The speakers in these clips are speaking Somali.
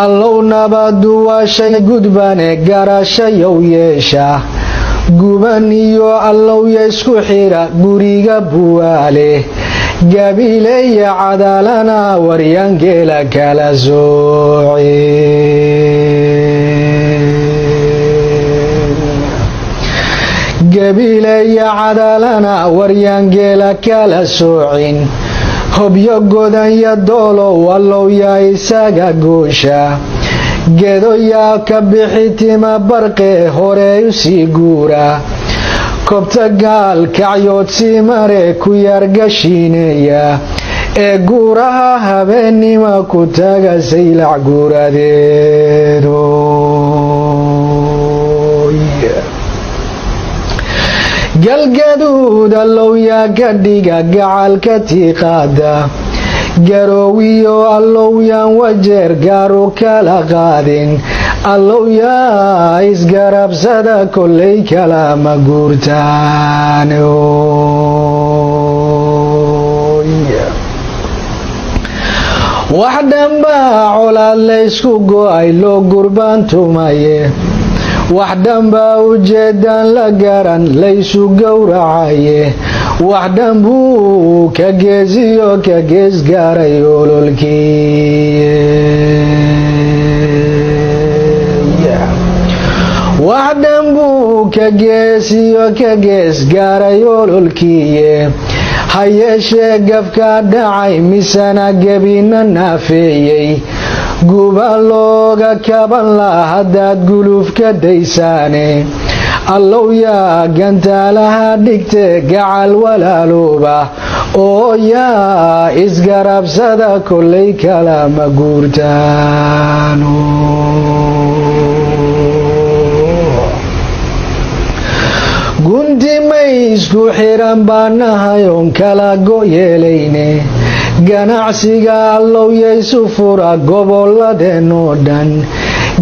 allow nabadu waa shay gudbane garashayow yeesha guban iyo allowya isku xira guriga buwaale gabileeya cadaalana waryangeela kala sooci gabileeya cadaalana waryangeela kala soocin hobyo godan ya doolow allowya isaga goosha geedoyaa ka bixitima barqe hore usii guura kobta gaal kacyood sii mare ku yargashiineeya ee guuraha habeenima ku taga saylac guuradeedo galgaduud allowyaa ka dhiga gacalka tiiqaada garoowiyo allowyaan wajeer gaaru kala qaadin allowyaa isgarabsada kolley kalama guurtaan wax dhanbaa colaad laysku go'ay loo gurbaantumaye wax dhanbaa ujeedaan la garan laysu gowracaye wax dhan buu ka geesiyo ka gees gaaray ololkii wax dhan buu ka geesiyo ka gees gaaray ololkiiye ha yeeshee gafka dhacay misana gebina naafeeyey guba looga kaban la haddaad guluf ka daysaane allowyaa gantaalaha dhigte gacal walaalooba oo yaa isgarabsada kolley kalama guurtaan gunti maysku xiran baanahay oon kala go'yeelayne ganacsiga allowyaysu fura gobolladeenoo dhan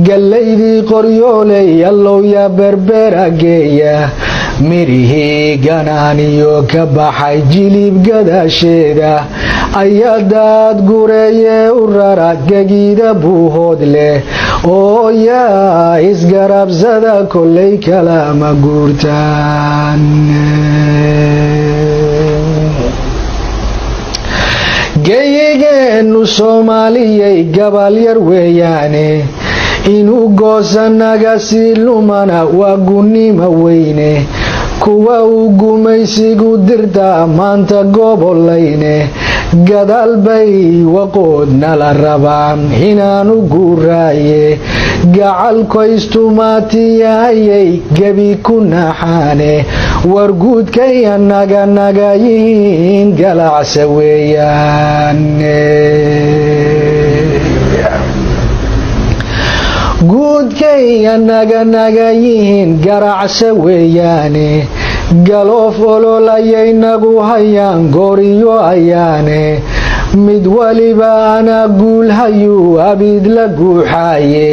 gallaydii qoryooley allowya berbera geeya mirihii ganaaniyo ka baxay jilib gadaasheeda ayadaad gureeyee u rara gegiida buuhood leh oo yaa isgarabsada kolley kalama guurtaan geyigeenu soomaaliyay gabal yar weeyaane inuu goosanaga sii lumana waa gunnima weyne kuwa uu gumaysigu dirtaa maanta gobolayne gadaal bay waqoodna la rabaan inaanu guuraaye gacalkoystumaatiyahayay gebi ku naxaane warguudkay naga yihiin galacsa weeyaane guudkay naga yihiin garacsa weeyaane galoof ololayay nagu hayaan gooriyo ayaane mid waliba anaa guulhayuu abid la guuxaaye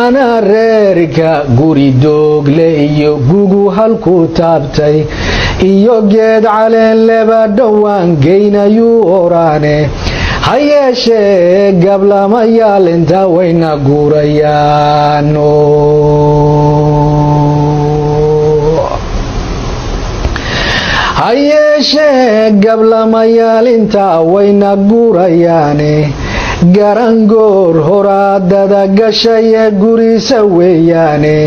anaa reerka guri doogle iyo gugu halku taabtay iyo geed caleen leba dhowaan geynayuu oraane ha yeeshee gablamayaal intaa wayna guurayaan ha yeeshee gablamayaal intaa wayna guurayaane garangoor horaadada gashaye gurisa weeyaane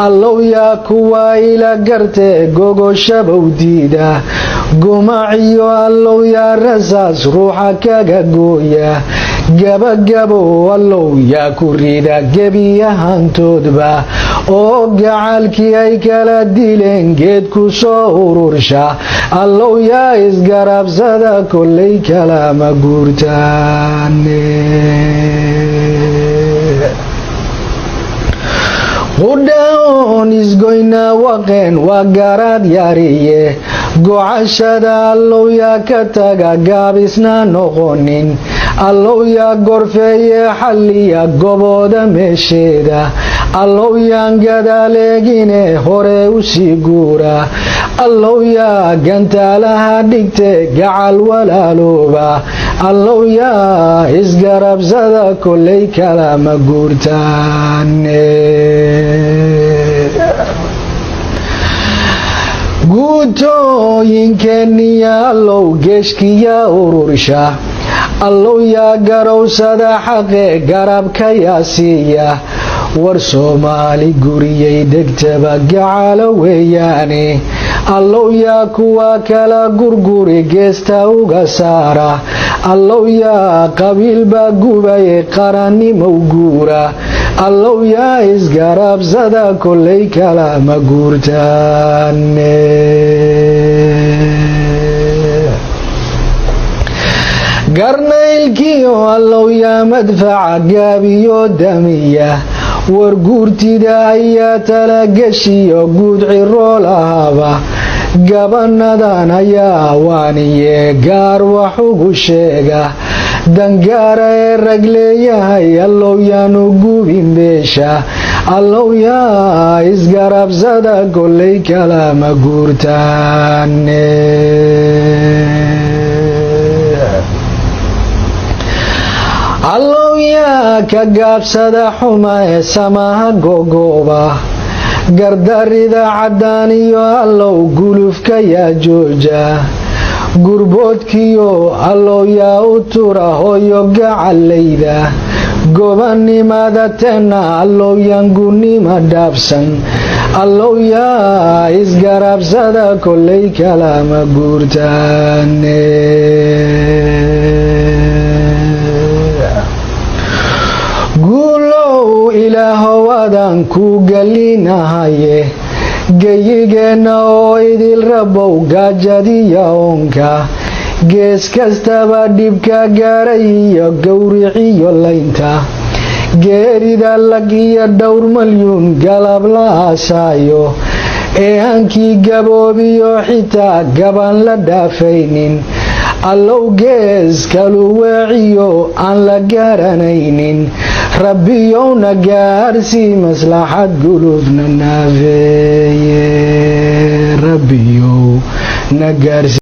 allowyaa kuwa ila gartee gogoshabow diida gumaciyo allowyaa rasaas ruuxa kaga gooya gabagabow allowyaa ku rida gebiyahantoodba oo gacalkii ay kala dileen geed ku soo urursha allowyaa isgarabsada kolley kalama guurtaane qudhaon isgoynaa waqeen waa garaad yaariye gocashada allowyaa ka taga gaabisna noqonin allow yaa gorfeeye xalliya gobooda meesheeda allow yaan gadaaleegine hore u sii guura allow yaa gantaalaha dhigte gacal walaalooba allow yaa isgarabsada kollay kalama guurtaane guutooyinkeeniya allow geeshkiya urursha allow yaa garowsada xaqe garabka yaa siiya war soomaali guriyay degtaba gacalo weeyaane allow yaa kuwa kala gurguri geesta uga saara allow yaa qabiilba gubaye qarannimow guura allow yaa isgarabsada kollay kalama guurtaane garnaylkiyo allow yaa madfaca gaabiyo damiya war guurtida ayaa talagashiyo guud ciroo lahaaba gabanadan ayaa waaniye gaar wax ugu sheega dangaara ee rag leeyahay allow yaanu gubin beesha allow yaa isgarabsada kollay kalama guurtaane allow yaa ka gaabsada xuma ee samaha gogooba gardarida caddaan iyo allow gulufka yaa jooja gurboodkiyo allow yaa u tura hooyo gacalayda gobannimada teenna allow yaan gunnima dhaabsan allow yaa isgarabsada kollay kalama guurtaane guulow ilaahow adaan ku gelinahaye geyigeenna oo idil rabow gaajadiya oonka gees kastaba dhibka gaaray iyo gowriciyo laynta geerida lag iyo dhowr malyuun galab la aasaayo ee hankii gaboobiyo xitaa gaban la dhaafaynin allow gees kalu weeciyo aan la garanaynin rabbiyowna gaarsii maslaxad gulufna naafeeye rabbiyow na gaarsi